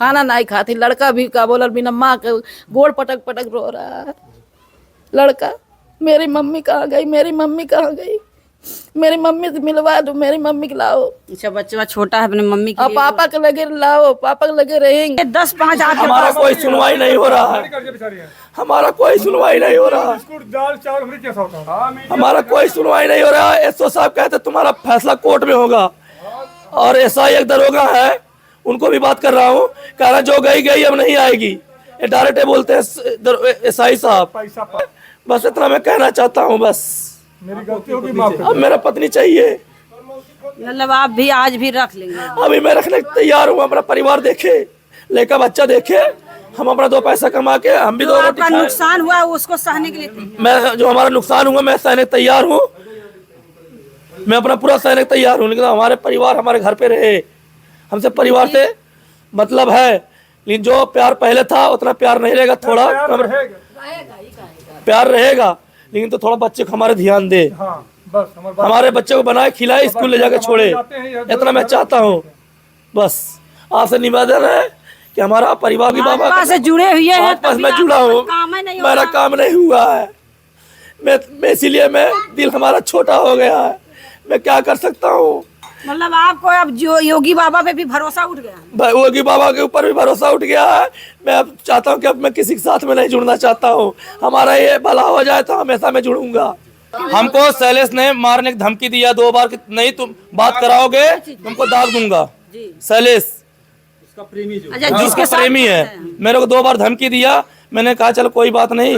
खाना नहीं खाती। लड़का भी का बोला बिना माँ के गोड़ पटक पटक रो रहा है। लड़का मेरी मम्मी कहाँ गई, मेरी मम्मी कहाँ गई, मेरी मम्मी से मिलवा दो, मेरी मम्मी को लाओ। अच्छा बच्चा छोटा है, अपने मम्मी के और पापा के लगे लाओ, पापा के लगे रहेंगे। 10-5 आपके हमारा कोई सुनवाई नहीं हो रहा है, हमारा कोई सुनवाई नहीं हो रहा, हमारा कोई सुनवाई नहीं हो रहा है। एसओ साहब कहते तुम्हारा फैसला कोर्ट में होगा, और एसआई एक दरोगा है उनको भी बात कर रहा हूँ, कह रहा जो गई गई अब नहीं आएगी, ये डायरेक्ट बोलते हैं एसआई साहब। बस इतना मैं कहना चाहता हूँ, बस मेरी गलती होगी माफ कर। अब मेरा पत्नी चाहिए, मतलब आप भी आज भी रख लेंगे? अभी मैं रखने को तैयार हूँ। अपना परिवार देखे, लेकर बच्चा देखे, हम अपना 2 पैसा कमा के हम भी 2 रोटी आपका खाएं। नुकसान हुआ उसको सहने के लिए मैं जो हमारा नुकसान हुआ मैं सहने को तैयार हूँ, मैं अपना पूरा सहने को तैयार हूँ, लेकिन हमारे परिवार हमारे घर पे रहे। हमसे परिवार से मतलब है, लेकिन जो प्यार पहले था उतना प्यार नहीं रहेगा, थोड़ा प्यार रहेगा, लेकिन तो थोड़ा बच्चे को हमारे ध्यान दे। हाँ, बस हमारे बच्चे को बनाए खिलाए, स्कूल ले जाके छोड़े, इतना मैं चाहता हूँ। बस आपसे निवेदन है कि हमारा परिवार की बाबा से जुड़े हुए हैं, बस मैं जुड़ा हूँ, मेरा काम नहीं हुआ है, मैं इसीलिए मैं दिल हमारा छोटा हो गया है, मैं क्या कर सकता हूँ। मतलब आपको अब जो योगी बाबा पे भी भरोसा उठ गया? योगी बाबा के ऊपर भी भरोसा उठ गया है। मैं अब चाहता हूँ कि अब मैं किसी के साथ में नहीं जुड़ना चाहता हूँ, हमारा ये भला हो जाए तो हमेशा मैं जुड़ूंगा। हमको शैलेश ने मारने की धमकी दिया 2 बार कि नहीं तुम बात कराओगे तुमको दाग दूंगा। शैलेश जिसके प्रेमी है, मेरे को 2 बार धमकी दिया। मैंने कहा चलो कोई बात नहीं,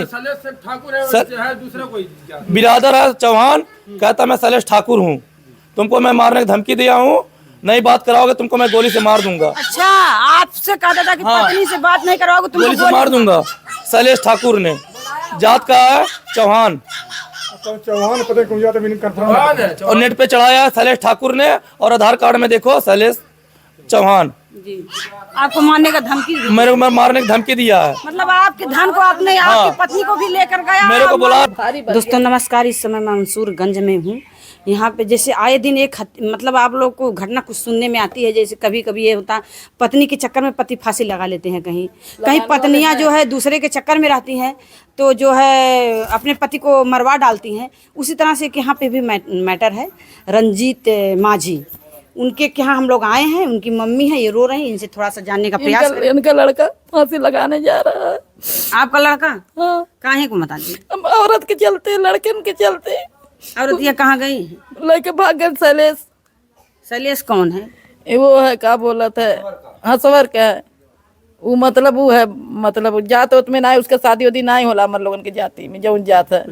बिरादर है चौहान, कहता मैं शैलेश ठाकुर हूँ, तुमको मैं मारने की धमकी दिया हूँ, नहीं बात कराओगे तुमको मैं गोली से मार दूंगा। अच्छा, आपसे कहता था कि पत्नी से बात नहीं कराओगे तुमको गोली से मार दूंगा। शैलेश ठाकुर ने, जात का है चौहान, चौहान पता कौन जाता है कंफर्म, और नेट पे चढ़ाया शैलेश ठाकुर ने, और आधार कार्ड में देखो शैलेश चौहान। जी, आपको मारने का धमकी दी? मेरे को मारने की धमकी दिया है। मतलब आपके धन को आपने आपकी पत्नी को भी लेकर गया? मेरे को बोला। दोस्तों नमस्कार, इस समय मैं मंसूरगंज में हूँ। यहाँ पे जैसे आए दिन एक मतलब आप लोग को घटना कुछ सुनने में आती है, जैसे कभी कभी ये होता पत्नी के चक्कर में पति फांसी लगा लेते हैं, कहीं कहीं पत्नियाँ जो है दूसरे के चक्कर में रहती हैं तो जो है अपने पति को मरवा डालती हैं। उसी तरह से यहाँ पे भी मैटर है। रंजीत माझी, उनके यहाँ हम लोग आए हैं, उनकी मम्मी है, ये रो रही हैं, इनसे थोड़ा सा जानने का प्रयास करें। इनका लड़का फांसी लगाने जा रहा है। आपका लड़का? हाँ, काहे को बता दी? औरत के चलते, लड़के के चलते। औरत ये कहाँ गई? लेके भाग गए। शैलेश, शैलेश कौन है? वो है क्या बोला था, हंसवर का है वो, मतलब वो है, मतलब जात उत में ना, उसका शादी वादी ना ही होला हमारे लोगन के जाति में, जो जात है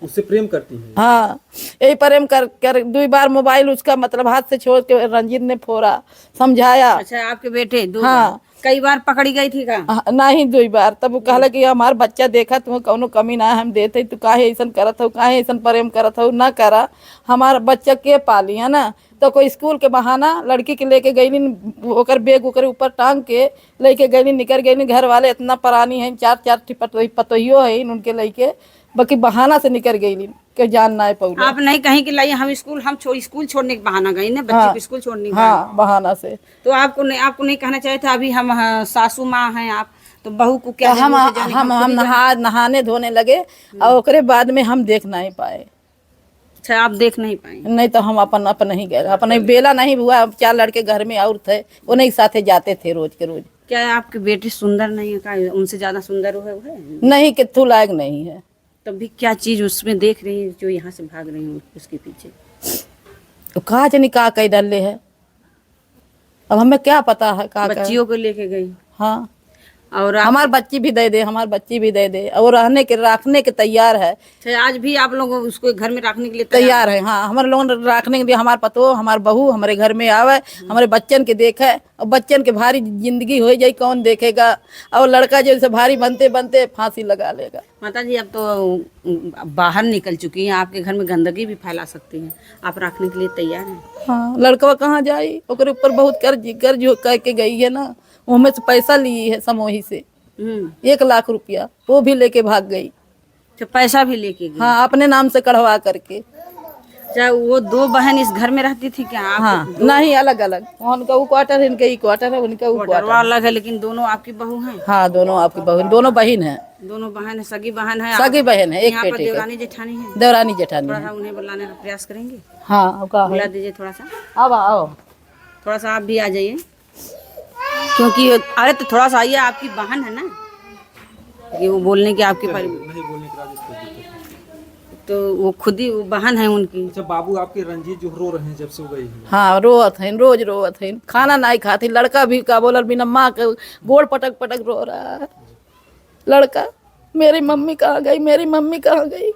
उससे प्रेम करती है। हाँ, यही प्रेम कर 2 बार मोबाइल उसका मतलब हाथ से छोड़ के रंजीत ने फोड़ा, समझाया। अच्छा, आपके बेटे 2 हाँ, कई बार पकड़ी गई थी का? नहीं 2 बार। तब वो कहला कि हमार बच्चा देखा तुम कौनो कमी ना हम देते, तू काहे ऐसा करत हो, काहे ऐसा प्रेम करत हो, ना करा, हमारा बच्चा के पाली है ना। तो कोई स्कूल के बहाना लड़की के लेके गई, ओकर बेग ओकर ऊपर टांग के लेके गई, निकल गई। घर वाले इतना परानी है, 4 पतोहियो है उनके लेके, बाकी बहाना से निकल गई के जान ना पाऊ। आप नहीं कहीं कि लाई हम स्कूल छोड़ने के बहाना गई ना, बच्चे को स्कूल छोड़ने के? हाँ, बहाना से। तो आपको नहीं कहना चाहिए था? अभी हम सासू माँ हैं आप, तो बहू को क्या हम नहाने धोने लगे और ओकरे बाद में हम देख नहीं पाए। अच्छा, आप देख नहीं पाए? नहीं तो हम अपन नहीं गए, अपन बेला नहीं हुआ। 4 लड़के घर में और थे, उन्हीं के साथे जाते थे रोज के रोज। क्या आपके बेटे सुंदर नहीं है का? उनसे ज्यादा सुंदर है? नहीं, कितु लायक नहीं है। तब भी क्या चीज उसमें देख रही है जो यहाँ से भाग रही है उसके पीछे? तो कहा जानी का कई डले है, अब हमें क्या पता है का। बच्चियों को लेके गई? हाँ, और हमार बच्ची भी दे दे, हमार बच्ची भी दे दे, और रखने के तैयार है। आज भी आप लोग उसको घर में रखने के लिए तैयार है? हाँ, हमारे लोग रखने के लिए, हमार पतो हमार बहू हमारे घर में आवे, हमारे बच्चन के देखे, और बच्चन के भारी जिंदगी हो जाए कौन देखेगा, और लड़का जैसे भारी बनते बनते फांसी लगा लेगा। माता जी, अब तो बाहर निकल चुकी हैं, आपके घर में गंदगी भी फैला सकती हैं, आप रखने के लिए तैयार हैं? हाँ, लड़का कहाँ जाए, ओकरे ऊपर बहुत कर्ज कह के गई है ना, उनमें से पैसा ली है समोही से 1 लाख रुपया, वो भी लेके भाग गई। तो पैसा भी लेके गई? हाँ, अपने नाम से कढ़वा करके। अच्छा, वो दो बहन इस घर में रहती थी क्या आप? हाँ नहीं, अलग अलग, उनका वो क्वार्टर है, इनका ई क्वार्टर है, उनका वो क्वार्टर। घरवा अलग है लेकिन दोनों आपकी बहू हैं? हाँ दोनों आपकी बहन, दोनों बहन है, दोनों बहन है, सगी बहन है? सगी बहन है, एक यहाँ पर बेटे का। देवरानी जेठानी है? देवरानी जेठानी थोड़ा है। सा उन्हें बुलाने का प्रयास करेंगे? हाँ अब का बुला है, दीजिए थोड़ा सा, अब आओ। थोड़ा सा आप भी आ जाइए, क्योंकि अरे तो थोड़ा सा आइए, आपकी बहन है ना, ये वो बोलने की आपकी नहीं बोलने के बाद इसको दिक्कत है। तो वो खुद ही वो बहन है उनकी। अच्छा, बाबू आपके रंजीत जो रो रहे हैं जब से वो गई हैं। हाँ रोवत है, रोज रोवत है, खाना नहीं खाती, लड़का भी का बोलर बिना माँ के गोड़ पटक पटक रो रहा है लड़का। मेरी मम्मी कहाँ गई, मेरी मम्मी कहाँ गई,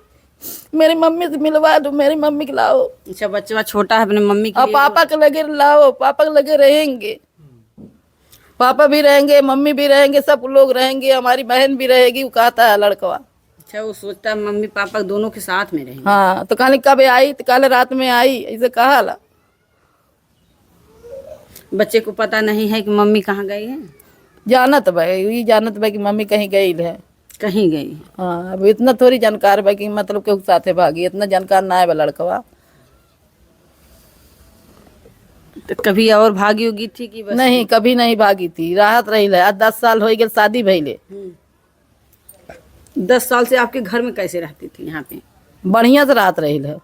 मेरी मम्मी से मिलवा दो, मेरी मम्मी को लाओ। अच्छा, बच्चा छोटा है, अपने मम्मी के और लिए पापा के लगे लाओ, पापा के लगे रहेंगे, पापा भी रहेंगे, मम्मी भी रहेंगे, सब लोग रहेंगे, हमारी बहन भी रहेगी, वो कहता है लड़कवा। अच्छा, वो सोचता है मम्मी पापा दोनों के साथ में रहेंगे। हाँ तो कहले कब आई, तो कल रात में आई, ऐसे कहा ला। बच्चे को पता नहीं है कि मम्मी कहाँ गई है? जानत भाई, ये जानत भाई कि मम्मी कहीं गई है। कहीं गई है। हाँ अब इतना थोड़ी जानकार भाई कि मतलब के साथे भागी, इतना जानकार ना है बा लड़कवा। तो कभी और भागी होगी थी कि बस? नहीं कभी नहीं भागी थी, राहत रही है। आज 10 साल हो गए शादी भइले। 10 साल से आपके घर में कैसे रहती थी यहाँ पे? बढ़िया से राहत रही है,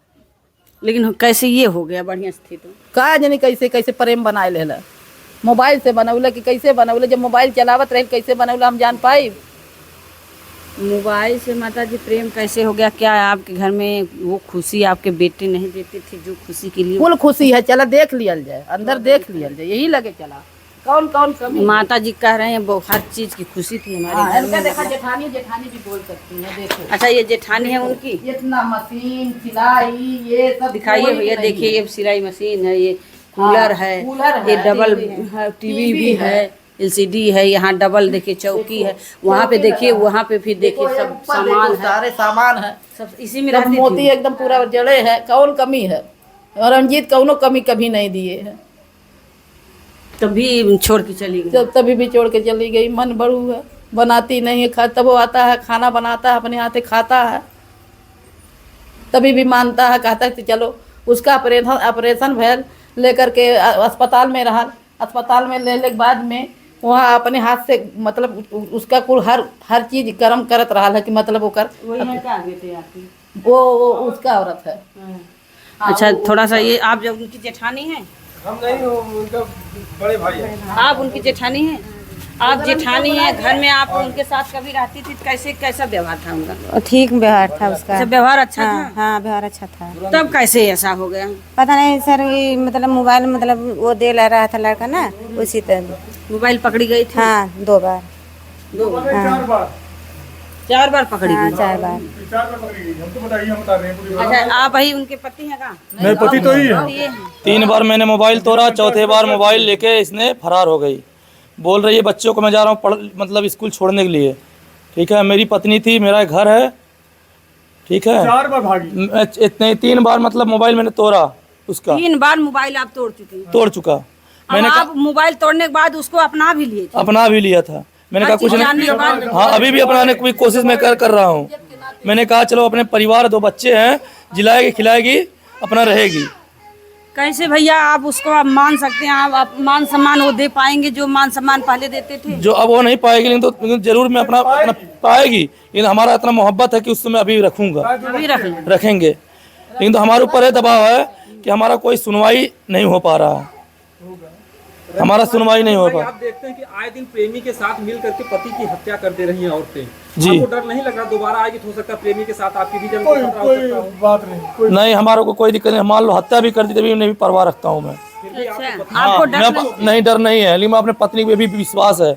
लेकिन कैसे ये हो गया बढ़िया से थी तो? का जानी कैसे कैसे प्रेम बनाए ले, मोबाइल से बनौले कि कैसे बनौले, जब मोबाइल चलावत रही कैसे बनौले हम जान पाई। मोबाइल से माता जी प्रेम कैसे हो गया? क्या आपके घर में वो खुशी आपके बेटे नहीं देते थे जो खुशी के लिए? फुल खुशी है, चला देख लियल जाए, अंदर देख लियल जाए, यही लगे चला। कौन कौन कमी? माता जी कह रहे हैं वो हर चीज की खुशी थी हमारे हाँ, घर इनका में। देखा जेठानी, जेठानी भी बोल सकती है, देखो। अच्छा, ये जेठानी है उनकी? इतना मशीन सिलाई ये सब दिखाइए कोई भैया, नहीं देखिए है। ये सिलाई मशीन है, ये कूलर है, कूलर है, ये डबल टीवी टीवी भी है, एलसीडी है, यहाँ डबल देखिए चौकी है, वहाँ पे देखिए, वहाँ पे भी देखिए, देखो, सब ऊपर सामान देखो, है, सारे सामान है, सब इसी में सब रहती मोती थी। एकदम पूरा जड़े है, कौन कमी है। और रंजीत कौनो कमी कभी नहीं दिए है, तभी छोड़ के चली गई। जब तभी भी छोड़ के चली गई। मन बड़ू है, बनाती नहीं है, खा तब वो आता है, खाना बनाता है, अपने हाथे खाता है, तभी भी मानता है, कहता है कि चलो। उसका ऑपरेशन भैल, लेकर के अस्पताल में रहा, अस्पताल में लेने के बाद में वहाँ अपने हाथ से मतलब उसका कुल हर चीज कर्म करत रहा है कि मतलब वो कर वही है क्या बेटे आपकी? वो उसका औरत है। अच्छा, थोड़ा सा ये आप जब उनकी जेठानी हैं? हम नहीं हो, उनका बड़े भाई है। आप उनकी जेठानी हैं? आप जेठानी हैं, घर में आप उनके साथ कभी रहती थी तो कैसा व्यवहार था उनका? ठीक व्यवहार था उसका। अच्छा, व्यवहार अच्छा हाँ, था? हाँ व्यवहार अच्छा था। तब कैसे ऐसा हो गया? पता नहीं सर, ये मतलब मोबाइल मतलब वो दे ला रहा था लड़का ना, उसी तरह। मोबाइल पकड़ी गई थी? हाँ 2 बार। 2 बार? 4 बार 4 बार पकड़ी हाँ गई? 4 बार। 4 बार पकड़ी गई। हम तो बताइए, हम बता रहे हैं पूरी बात। अच्छा, आप ही उनके पति हैं का? मेरे पति तो ही है। ये हैं। 3 बार मैंने मोबाइल तोड़ा, चौथे बार मोबाइल लेके इसने फरार हो गई। बोल रही है बच्चों को मैं जा रहा हूँ पढ़ मतलब स्कूल छोड़ने के लिए। ठीक है, मेरी पत्नी थी, मेरा घर है, ठीक है। 4 बार भागी। इतने 3 बार मतलब मोबाइल मैंने तोड़ा उसका, 3 बार मोबाइल आप तोड़ चुके हैं? तोड़ चुका। अब आप मोबाइल तोड़ने के बाद उसको अपना भी लिए थे? अपना भी लिया था। मैंने कहा हर चीज़ कुछ जानने के नहीं, बाद? हाँ अभी भी अपनाने की कोशिश मैं कर रहा हूँ। मैंने कहा चलो अपने परिवार 2 बच्चे हैं, जिलाएगी खिलाएगी, अपना रहेगी। कैसे भैया आप उसको आप मान सकते हैं? आप मान सम्मान वो दे पाएंगे जो मान सम्मान पहले देते थे? जो अब वो नहीं पाएगी, लेकिन जरूर मैं अपना पाएगी, लेकिन हमारा इतना मोहब्बत है कि उससे मैं अभी रखूंगा, अभी रख लें। रखेंगे। लेकिन तो हमारे ऊपर है दबाव है कि हमारा कोई सुनवाई नहीं हो पा रहा है, हमारा सुनवाई नहीं हो पा। आप देखते हैं कि आए दिन प्रेमी के साथ मिल करके पति की हत्या करते रही हैं औरतें। जी। आपको डर नहीं लग रहा दोबारा आएगी तो हो सकता है प्रेमी के साथ आपकी भी जन्म कोई बात नहीं, कोई नहीं, हमारे को कोई दिक्कत नहीं। मान लो हत्या भी कर दी तभी नहीं परवाह रखता हूँ मैं। अच्छा, हाँ, आपको डर नहीं? नहीं डर नहीं है, लेकिन मैं अपने पत्नी पे भी विश्वास है।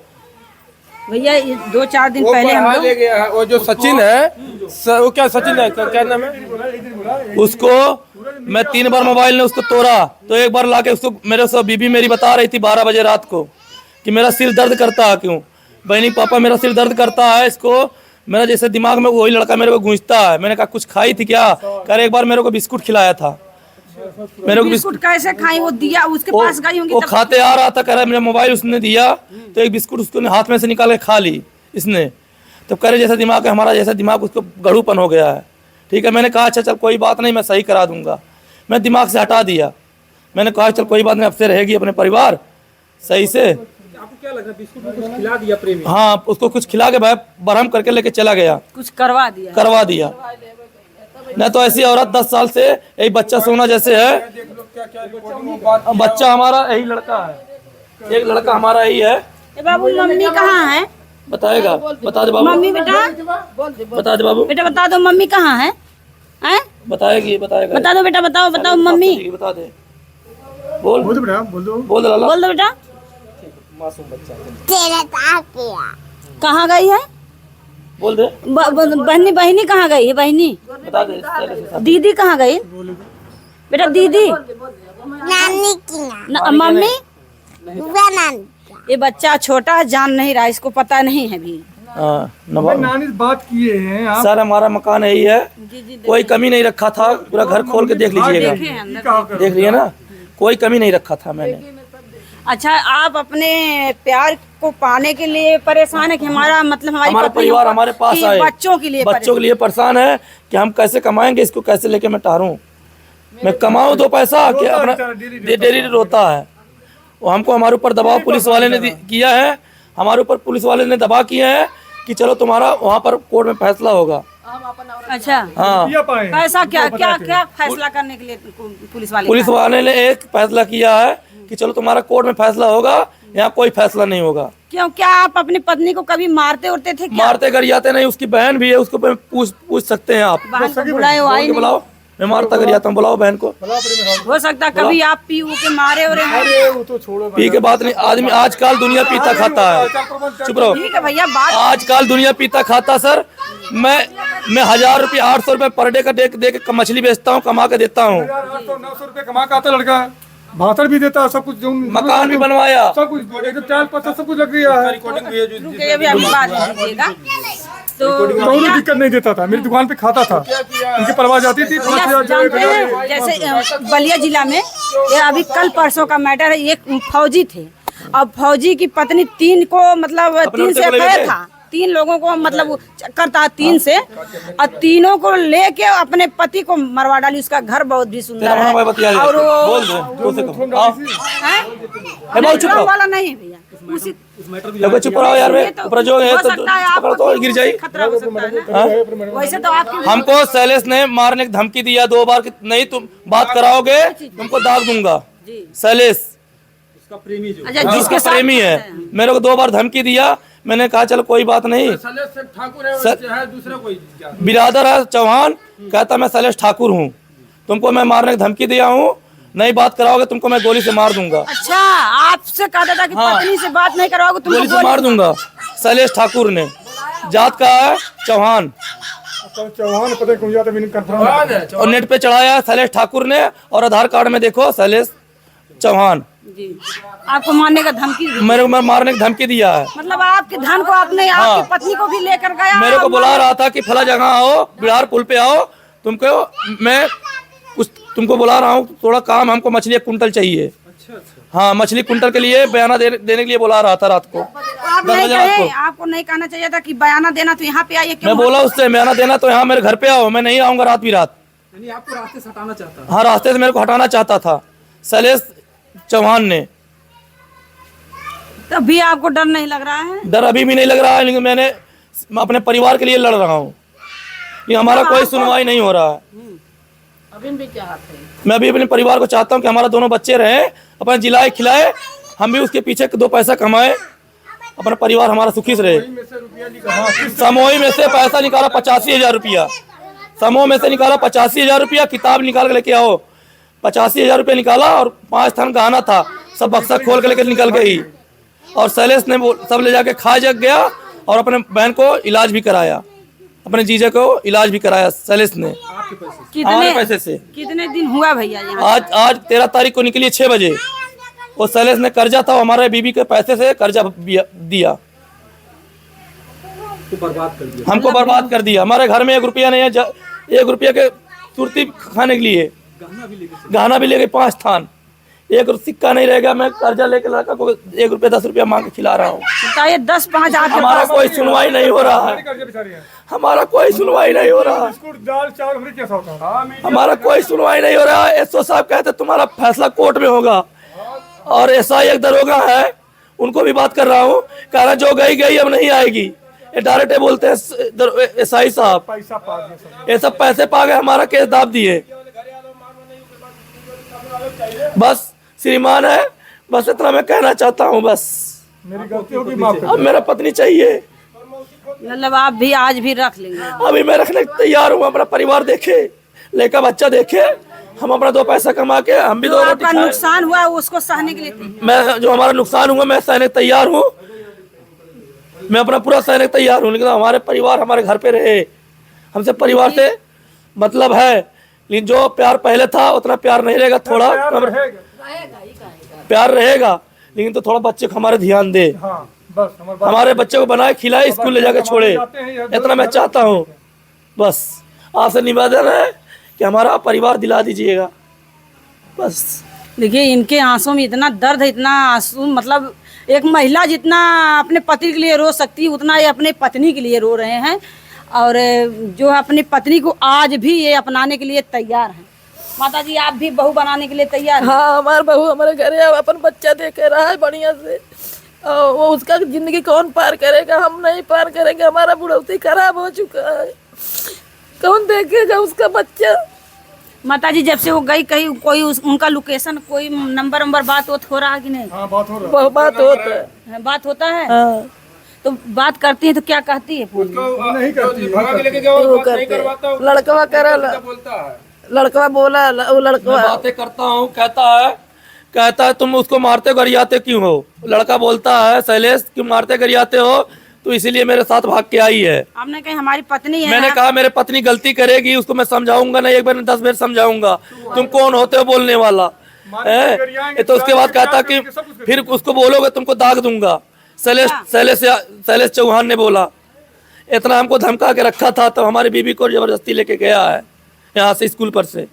भैया 2-4 दिन पहले हम लोग गया है वो जो सचिन है, वो क्या सचिन है, क्या नाम है उसको मैं 3 बार मोबाइल ने उसको तोड़ा, तो एक बार लाके उसको मेरे से बीबी मेरी बता रही थी 12 बजे रात को कि मेरा सिर दर्द करता है। क्यों बहनी पापा मेरा सिर दर्द करता है, इसको मेरा जैसे दिमाग में वही लड़का मेरे को गूंजता है। मैंने कहा कुछ खाई थी क्या? कह रहे एक बार मेरे को बिस्कुट खिलाया था। मेरे को बिस्कुट कैसे खाई? वो दिया उसके वो, पास गई होंगी वो तब? खाते आ रहा था, कह रहा मेरा मोबाइल उसने दिया, तो एक बिस्कुट उसको हाथ में से निकाल के खा ली इसने। तो कह रहे जैसा दिमाग है हमारा, जैसा दिमाग उसको गड़ूपन हो गया है। ठीक है, मैंने कहा अच्छा चल कोई बात नहीं, मैं सही करा दूंगा। मैं दिमाग से हटा दिया। मैंने कहा चल कोई बात नहीं, अब से रहेगी अपने परिवार सही से। आपको क्या लग रहा है, बिस्कुट में कुछ खिला दिया प्रेमी? हाँ, उसको कुछ खिला के भाई बरहम करके लेके चला गया, कुछ करवा दिया। नहीं तो ऐसी औरत 10 साल से यही बच्चा सोना जैसे है। बच्चा हमारा यही लड़का है, एक लड़का हमारा यही है। बाबू मम्मी कहाँ है? बताएगा, बता दे बाबू, मम्मी बेटा बता दे बाबू, बेटा बता दो मम्मी कहाँ है? हैं? बताएगी, बताएगा, बता दो बेटा, बताओ मम्मी। बता दे, बोल बोल दो बेटा, बोल दो। बोल दे लाला। बोल दो बेटा। मासूम बच्चा। कहाँ गई है? बोल दे, बहनी कहाँ गई है? बहनी बता दे, दीदी कहाँ गई? बेटा दीदी मम्मी। ये बच्चा छोटा है, जान नहीं रहा, इसको पता नहीं है भी। हाँ, नवाब नानी बात किए हैं आप। सर, हमारा मकान यही है, कोई कमी नहीं रखा था, पूरा घर खोल के देख लीजिएगा, देख लिया ना, कोई कमी नहीं रखा था मैंने। अच्छा, आप अपने प्यार को पाने के लिए परेशान है कि हमारा मतलब हमारा पत्नी परिवार हमारे पास कि आए, बच्चों के लिए परेशान है कि हम कैसे कमाएंगे, इसको कैसे लेके मैं टारूं, मैं कमाऊं 2 पैसा कि अपना डेली रोता है। वो हमको हमारे ऊपर दबाव पुलिस वाले ने किया है, हमारे ऊपर पुलिस वाले ने दबाव किया है कि चलो तुम्हारा वहाँ पर कोर्ट में फैसला होगा। अच्छा, हाँ, कैसा क्या फैसला करने के लिए पुलिस वाले ने एक फैसला किया है कि चलो तुम्हारा कोर्ट में फैसला होगा, यहाँ कोई फैसला नहीं होगा। क्यों, क्या आप अपनी पत्नी को कभी मारते उड़ते थे क्या? मारते कर जाते नहीं, उसकी बहन भी है, उसको पूछ सकते हैं आप। बहन को बुलाए हो, आई नहीं। बुलाओ, मैं मारता कर जाता हूँ, बुलाओ बहन को। हो सकता है कभी आप पी के मारे और वो तो छोड़ो, पी के बात नहीं, आदमी आजकल दुनिया पीता खाता है। चुप रहो, ठीक है भैया, बात आजकल दुनिया पीता खाता। सर, मैं 1000 रुपये 800 रुपये पर डे का दे के मछली बेचता हूँ, कमा के देता हूँ। 800-900 रुपए कमा के आता लड़का, भाषण भी देता, सब कुछ, जो मकान भी बनवाया, सब कुछ, एकदम 4-5 सब कुछ लग गया है। रुकिए, अभी अभी बात कीजिएगा। तो कोई दिक्कत नहीं देता था, मेरी दुकान पे खाता था, उनकी परवाह जाती थी। भैया जानते हैं, जैसे बलिया जिला में ये अभी कल परसों का मैटर है, एक फौजी थे, अब फौजी की पत्नी 3 को मतलब 3 से अफेयर था, 3 लोगों को मतलब चक्कर था 3 से, और तीनों को लेके अपने पति को मरवा डाली। उसका घर बहुत भी सुंदर है, और वो वाला नहीं है भैया, उसी चुप रहो यार, ऊपर जो है तो गिर जाएगी। खतरा हो सकता है। वैसे तो आपकी हमको शैलेश ने मारने की धमकी दिया 2 बार कि नहीं तुम बात कराओगे तुमको दाग दूंगा। शैलेश उसका प्रेमी जो अच्छा, जिसके साथ प्रेमी है, मेरे को 2 बार धमकी दिया। मैंने कहा चलो कोई बात नहीं, बिरादर है चौहान, कहता मैं शैलेश ठाकुर हूँ, तुमको मैं मारने की धमकी दिया हूँ, नहीं बात कराओगे तुमको मैं गोली से मार दूंगा। अच्छा, आपसे कहता था कि पत्नी से बात नहीं कराओगे तुमको गोली से मार दूंगा। शैलेश ठाकुर ने, जात का है चौहान, चौहान पता नहीं कौन जाता भी नहीं करता, और नेट पे चढ़ाया शैलेश ठाकुर ने, और आधार कार्ड में देखो शैलेश चौहान। जी, आपको मारने का धमकी दी? मेरे को मारने की धमकी दिया है। मतलब आपके धन को आपने आपकी पत्नी को भी लेकर गया? मेरे को बुला रहा था कि फला जगह आओ, बिहार पुल पे आओ, तुमको मैं कुछ तुमको बुला रहा हूँ, थोड़ा काम, हमको मछली 1 कुंटल चाहिए। हाँ, मछली कुंटल के लिए बयाना देने के लिए बुला रहा था रात को। आप नहीं कहे, आपको नहीं कहना चाहिए था कि बयाना देना तो यहाँ पे आइए। मैं बोला उससे बयाना देना तो यहाँ मेरे घर पे आओ, मैं नहीं आऊंगा रात भी रात। यानी आपको रास्ते से हटाना चाहता है? हाँ, रास्ते से मेरे को हटाना चाहता था शैलेश चौहान ने। तब भी आपको डर नहीं लग रहा है? डर अभी भी नहीं लग रहा है, लेकिन मैं अपने परिवार के लिए लड़ रहा हूँ। ये हमारा कोई सुनवाई नहीं हो रहा है। अभी भी क्या हाथ है? मैं अभी अपने परिवार को चाहता हूँ कि हमारा दोनों बच्चे रहे, अपना जिलाए खिलाए, हम भी उसके पीछे 2 पैसा कमाए, अपना परिवार हमारा सुखी से रहे। समूह में से पैसा निकाला 85,000 रुपया, समूह में से निकाला 85,000 रुपया, किताब निकाल के लेके आओ, 85,000 रुपया निकाला, और 5 थान गहना था, सब बक्सा खोल के लेकर निकल गई। और शैलेश ने सब ले जाके खा जग गया, और अपने बहन को इलाज भी कराया, अपने जीजा को इलाज भी कराया शैलेश ने, हमारे पैसे से। कितने दिन हुआ भैया यहाँ? आज 13 तारीख को निकली 6 बजे। वो शैलेश ने कर्जा था, हमारे बीबी के पैसे से कर्जा दिया, तो बर्बाद कर दिया, हमको बर्बाद कर दिया। हमारे घर में 1 रुपया नहीं है, 1 रुपया के तुरती खाने के लिए, गहना भी ले गए 5 थान, एक सिक्का नहीं रहेगा। मैं कर्जा लेके लड़का को 1 रुपया 10 रुपया मांग के खिला रहा हूँ। बताइए 10-5 आपके हमारा पास कोई सुनवाई नहीं हो रहा है, कर्जे बेचारी हैं। हमारा कोई सुनवाई नहीं हो रहा है, बिस्कुट दाल चावल फ्री कैसा होता है? हमारा कोई सुनवाई नहीं हो रहा है। एसओ साहब कहते तुम्हारा फैसला कोर्ट में होगा, और एसआई एक दरोगा है उनको भी बात कर रहा हूँ, कह रहा जो गई गई अब नहीं आएगी। ये डायरेक्ट बोलते हैं एसआई साहब, पैसा पा दिया सब। ये सब पैसे पा गए, हमारा केस दाब दिए। बस श्रीमान है, बस इतना मैं कहना चाहता हूँ। बस मेरी गलती होगी माफ कर। अब मेरा पत्नी चाहिए, मतलब आप भी आज भी रख लेंगे? अभी मैं रखने को तैयार हूँ। अपना परिवार देखे, लेकर बच्चा देखे, हम अपना 2 पैसा कमा के हम भी जो 2 रोटी आपका खाएं। नुकसान हुआ है उसको सहने के लिए मैं जो हमारा नुकसान हुआ मैं सहने तैयार हूँ, मैं अपना पूरा सहने तैयार हूँ, लेकिन हमारे परिवार हमारे घर पे रहे। हमसे परिवार से मतलब है, लेकिन जो प्यार पहले था उतना प्यार नहीं रहेगा, थोड़ा प्यार रहेगा, लेकिन तो थोड़ा बच्चे को हमारे ध्यान दे, हाँ बस हमारे बच्चे को बनाए खिलाए, स्कूल ले जाके छोड़े, इतना मैं चाहता हूँ। बस आपसे निवेदन है कि हमारा परिवार दिला दीजिएगा बस। देखिए इनके आंसू में इतना दर्द है, इतना आंसू, मतलब एक महिला जितना अपने पति के लिए रो सकती है उतना ये अपने पत्नी के लिए रो रहे हैं, और जो अपनी पत्नी को आज भी ये अपनाने के लिए तैयार हैं। माता जी आप भी बहू बनाने के लिए तैयार हैं? हाँ, हमारे बहू हमारे घरे अपन बच्चा देखे रहा है बढ़िया से, और वो उसका जिंदगी कौन पार करेगा? हम नहीं पार करेंगे, हमारा बुढ़ौती खराब हो चुका है, कौन देखेगा उसका बच्चा? माता जी जब से वो गई कहीं कोई उनका लोकेशन कोई नंबर बात हो रहा है कि नहीं? हाँ बात हो रहा बहुत बात होता है। बात होता है? हाँ, तो बात करती है तो क्या कहती है? है। नहीं करती वो करते लड़कवा करा, लड़कवा बोला, वो लड़कवा बातें करता हूँ, कहता है तुम उसको मारते गरियाते क्यों हो? लड़का बोलता है शैलेश क्यों मारते गरियाते हो? तो इसीलिए मेरे साथ भाग के आई है। आपने कहा हमारी पत्नी है। मैंने कहा मेरे पत्नी गलती करेगी, उसको मैं समझाऊंगा नहीं, 1 बार 10 बार समझाऊंगा। तुम कौन होते हो बोलने वाला है? तो उसके बाद कहता कि फिर उसको बोलोगे तुमको दाग दूंगा। शैलेश चौहान ने बोला, इतना हमको धमका के रखा था, तो हमारी बीबी को जबरदस्ती लेके गया है यहाँ से स्कूल पर से।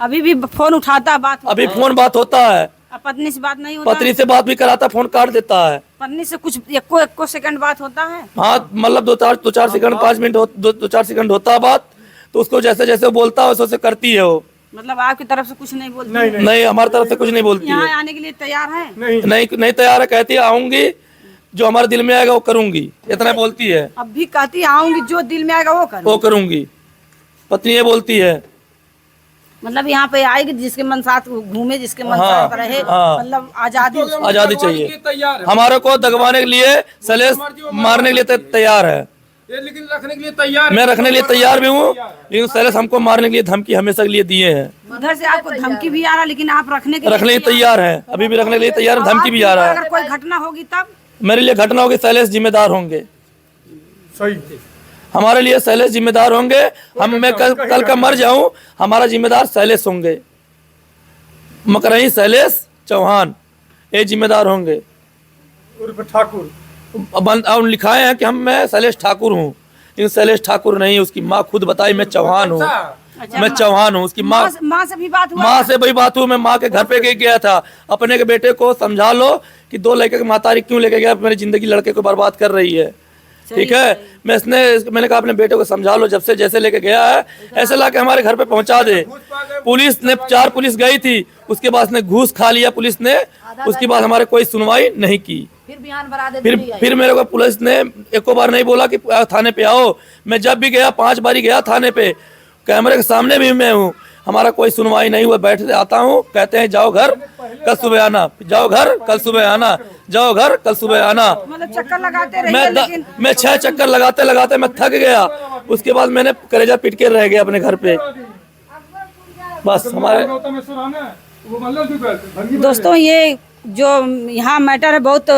अभी भी फोन उठाता है, बात अभी फोन बात होता है, पत्नी से बात नहीं होता? पत्नी से बात भी कराता, फोन काट देता है। पत्नी से कुछ एको सेकंड बात होता है? हाँ, मतलब 2-4 सेकंड 5 मिनट 2-4 सेकंड होता है बात, तो उसको जैसे जैसे बोलता है वैसे करती है वो। मतलब आपकी तरफ से कुछ नहीं बोलती? नहीं, हमारी तरफ से कुछ नहीं बोलती यहाँ है। आने के लिए तैयार है? नहीं तैयार है, कहती है आऊंगी, जो हमारे दिल में आएगा वो करूंगी, इतना बोलती है। अब भी कहती है आऊंगी, जो दिल में आएगा वो करूंगी, पत्नी ये बोलती है। मतलब यहाँ पे आएगी, जिसके मन साथ घूमे, जिसके मन साथ रहे, मतलब आजादी चाहिए हमारे को। दगवाने के लिए शैलेश मारने के लिए तैयार है, लेकिन रखने के लिए तैयार, मैं रखने के लिए तैयार भी हूँ, लेकिन शैलेश हमको मारने के लिए धमकी हमेशा के लिए दिए हैं। उधर से आपको धमकी भी आ रहा, लेकिन आप रखने के लिए तैयार है, अभी भी रखने के लिए तैयार, धमकी भी आ रहा है। अगर कोई घटना होगी तब? मेरे लिए घटना होगी, शैलेश जिम्मेदार होंगे। सही, हमारे लिए शैलेश जिम्मेदार होंगे। मैं कल का मर जाऊं, हमारा जिम्मेदार शैलेश होंगे, मकरही शैलेश चौहान ये जिम्मेदार होंगे। ठाकुर अब लिखाए हैं कि मैं शैलेश ठाकुर हूँ, लेकिन शैलेश ठाकुर नहीं, उसकी माँ खुद बताई मैं चौहान हूँ। मैं चौहान हूँ, उसकी माँ से भी बात हुआ? माँ से भी बात हुई। मैं माँ के घर पे गया था, अपने के बेटे को समझा लो कि 2 लड़के की मातारी क्यों लेके गया, मेरी जिंदगी लड़के को बर्बाद कर रही है। ठीक है, मैंने कहा अपने बेटे को समझा लो, जब से जैसे लेके गया है ऐसे लाके हमारे घर पे पहुंचा दे। पुलिस ने 4 पुलिस गई थी, उसके बाद ने घूस खा लिया पुलिस ने, उसके बाद हमारे कोई सुनवाई नहीं की। फिर मेरे को पुलिस ने एको बार नहीं बोला कि थाने पे आओ। मैं जब भी गया 5 बारी गया थाने पे, कैमरे के सामने भी मैं हूँ, हमारा कोई सुनवाई नहीं हुआ। बैठ आता हूँ, कहते हैं जाओ घर कल सुबह आना, जाओ घर कल सुबह आना, जाओ घर कल सुबह आना। मतलब चक्कर लगाते रहे? मैं 6 चक्कर लगाते मैं थक गया। उसके बाद मैंने कलेजा पीट के रह गया अपने घर पे। बस हमारे दोस्तों ये जो यहाँ मैटर है बहुत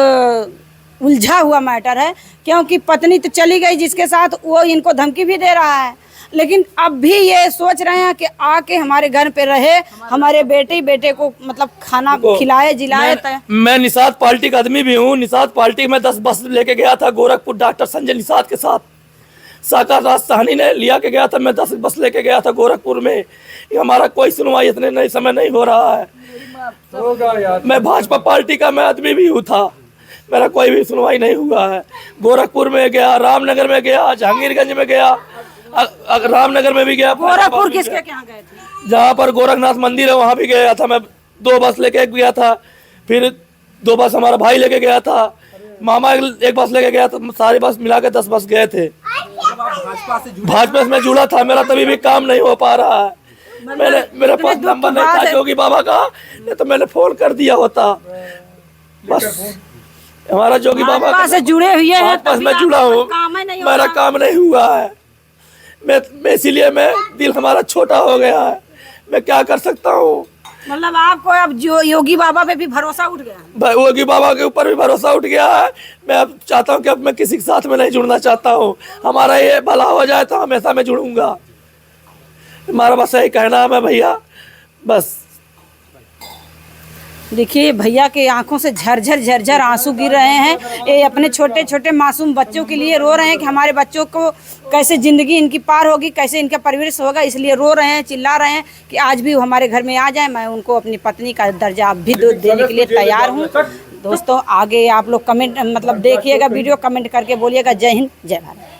उलझा हुआ मैटर है, क्योंकि पत्नी तो चली गई जिसके साथ, वो इनको धमकी भी दे रहा है, लेकिन अब भी ये सोच रहे हैं कि आके हमारे घर पे रहे, हमारे बेटे को मतलब खाना खिलाए जिलाए। मैं निषाद पार्टी का आदमी भी हूँ। निषाद पार्टी में 10 बस लेके गया था गोरखपुर डॉक्टर संजय निषाद के साथ। साकार राज साहनी ने लिया के गया था, मैं 10 बस लेके गया था गोरखपुर में। ये हमारा कोई सुनवाई इतने नहीं समय नहीं हो रहा है। मैं भाजपा पार्टी का मैं आदमी भी हूँ था, मेरा कोई भी सुनवाई नहीं हुआ है। गोरखपुर में गया, रामनगर में गया, जहांगीरगंज में गया, रामनगर में भी गया। गोरखपुर किसके यहाँ गए थे? जहाँ पर गोरखनाथ मंदिर है वहाँ भी गया था मैं। 2 बस लेके गया था, फिर 2 बस हमारा भाई लेके गया था, मामा एक बस लेके गया था, सारी बस मिला के 10 बस गए थे। भाजपा में जुड़ा था, मेरा तभी भी काम नहीं हो पा रहा है। मेरे पास नंबर नहीं था योगी बाबा का, नहीं तो मैंने फोन कर दिया होता। बस हमारा योगी बाबा से जुड़े हुए हैं, बस मैं जुड़ा हूँ, मेरा काम नहीं हुआ है। मैं इसीलिए मैं दिल हमारा छोटा हो गया है, मैं क्या कर सकता हूँ। मतलब आपको अब जो योगी बाबा पे भी भरोसा उठ गया? योगी बाबा के ऊपर भी भरोसा उठ गया है। मैं अब चाहता हूँ कि अब मैं किसी के साथ में नहीं जुड़ना चाहता हूँ। हमारा ये भला हो जाए तो हमेशा मैं जुड़ूंगा। हमारा बस यही कहना है मैं भैया, बस। देखिए भैया के आंखों से झरझर आंसू गिर रहे हैं। ये अपने छोटे छोटे मासूम बच्चों के लिए रो रहे हैं कि हमारे बच्चों को कैसे ज़िंदगी इनकी पार होगी, कैसे इनका परवरिश होगा, इसलिए रो रहे हैं, चिल्ला रहे हैं कि आज भी हमारे घर में आ जाए, मैं उनको अपनी पत्नी का दर्जा भी देने के लिए तैयार हूँ। दोस्तों आगे आप लोग कमेंट मतलब देखिएगा वीडियो, कमेंट करके बोलिएगा। जय हिंद, जय भारत।